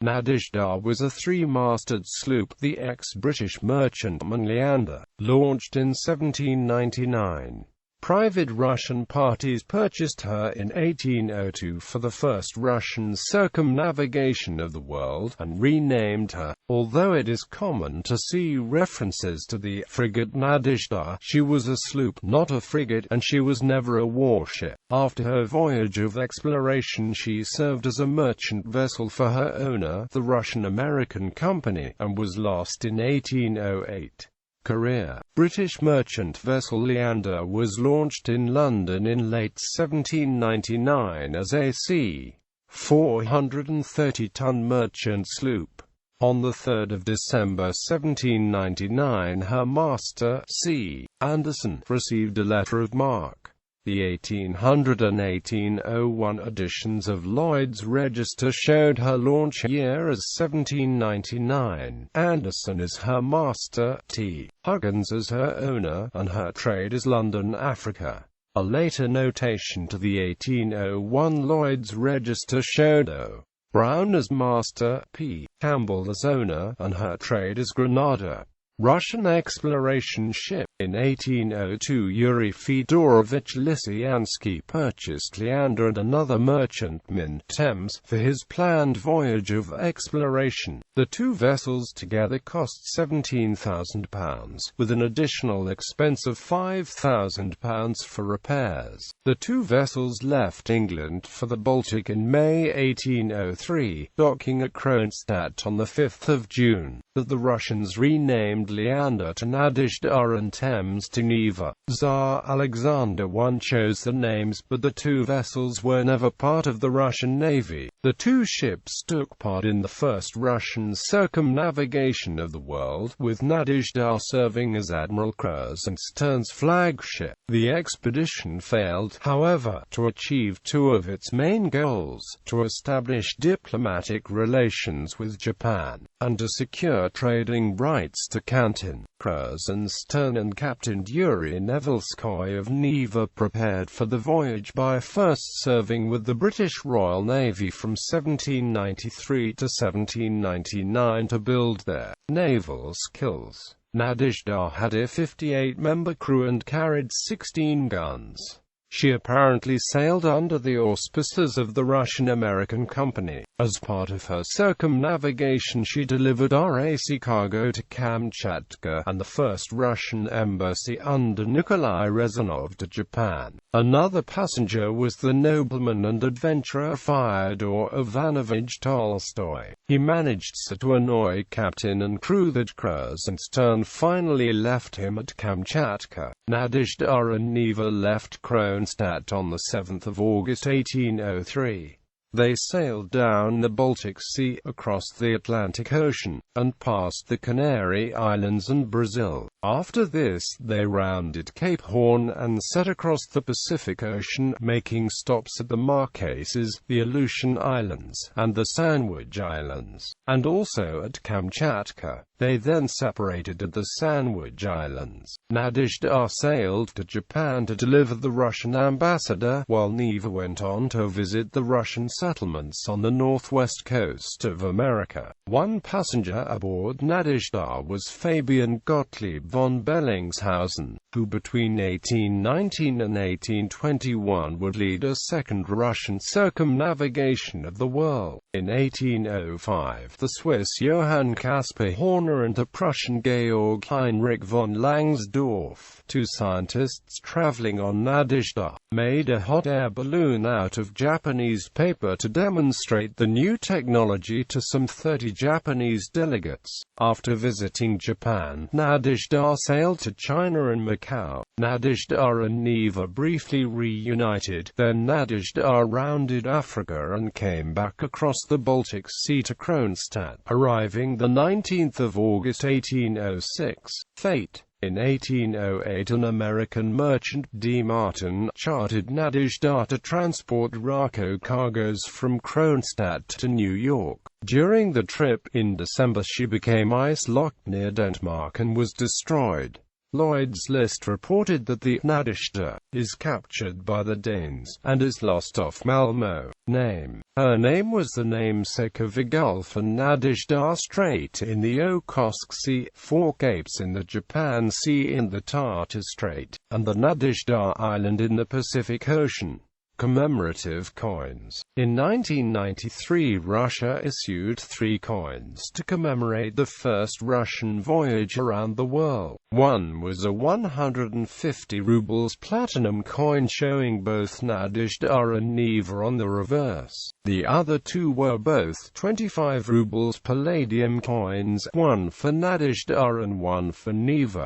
Nadezhda was a three-masted sloop, the ex-British merchantman Leander, launched in 1799. Private Russian parties purchased her in 1802 for the first Russian circumnavigation of the world, and renamed her. Although it is common to see references to the frigate Nadezhda, she was a sloop, not a frigate, and she was never a warship. After her voyage of exploration, she served as a merchant vessel for her owner, the Russian-American Company, and was lost in 1808. Career. British merchant vessel Leander was launched in London in late 1799 as a c. 430-ton merchant sloop. On 3 December 1799 her master, C. Anderson, received a letter of marque. The 1800 and 1801 editions of Lloyd's Register showed her launch year as 1799, Anderson as her master, T. Huggins as her owner, and her trade as London, Africa. A later notation to the 1801 Lloyd's Register showed O. Brown as master, P. Campbell as owner, and her trade as Granada. Russian exploration ship. In 1802 Yuri Fedorovich Lysiansky purchased Leander and another merchantman, Thames, for his planned voyage of exploration. The two vessels together cost £17,000, with an additional expense of £5,000 for repairs. The two vessels left England for the Baltic in May 1803, docking at Kronstadt on 5 June. The Russians renamed Leander to Nadezhda and Thames to Neva. Tsar Alexander I chose the names, but the two vessels were never part of the Russian Navy. The two ships took part in the first Russian circumnavigation of the world, with Nadezhda serving as Admiral Kronstadt's flagship. The expedition failed, however, to achieve two of its main goals: to establish diplomatic relations with Japan, and to secure trading rights to Canton. Kronstadt and Captain Yuri Nevelskoy of Neva prepared for the voyage by first serving with the British Royal Navy from 1793 to 1799 to build their naval skills. Nadezhda had a 58-member crew and carried 16 guns. She apparently sailed under the auspices of the Russian-American Company. As part of her circumnavigation she delivered RAC cargo to Kamchatka and the first Russian embassy under Nikolai Rezanov to Japan. Another passenger was the nobleman and adventurer Fyodor Ivanovich Tolstoy. He managed so to annoy captain and crew that Kronstadt finally left him at Kamchatka. Nadezhda and Neva left Kronstadt on 7 August 1803. They sailed down the Baltic Sea, across the Atlantic Ocean, and past the Canary Islands and Brazil. After this, they rounded Cape Horn and set across the Pacific Ocean, making stops at the Marquesas, the Aleutian Islands, and the Sandwich Islands, and also at Kamchatka. They then separated at the Sandwich Islands. Nadezhda sailed to Japan to deliver the Russian ambassador, while Neva went on to visit the Russian settlements on the northwest coast of America. One passenger aboard Nadezhda was Fabian Gottlieb von Bellingshausen, who between 1819 and 1821 would lead a second Russian circumnavigation of the world. In 1805, the Swiss Johann Caspar Horner and the Prussian Georg Heinrich von Langsdorff, two scientists traveling on Nadezhda, made a hot air balloon out of Japanese paper to demonstrate the new technology to some 30 Japanese delegates. After visiting Japan, Nadezhda sailed to China and Macau. Nadezhda and Neva briefly reunited, then Nadezhda rounded Africa and came back across the Baltic Sea to Kronstadt, arriving the 19th of August 1806. Fate. In 1808 an American merchant, D. Martin, chartered Nadezhda to transport RACO cargoes from Kronstadt to New York. During the trip, in December she became ice-locked near Denmark and was destroyed. Lloyd's List reported that the Nadezhda is captured by the Danes, and is lost off Malmo. Name. Her name was the namesake of the Gulf and Nadezhda Strait in the Okhotsk Sea, four capes in the Japan Sea in the Tartar Strait, and the Nadezhda Island in the Pacific Ocean. Commemorative coins. In 1993, Russia issued 3 coins to commemorate the first Russian voyage around the world. One was a 150 rubles platinum coin showing both Nadezhda and Neva on the reverse. The other 2 were both 25 rubles palladium coins, one for Nadezhda and one for Neva.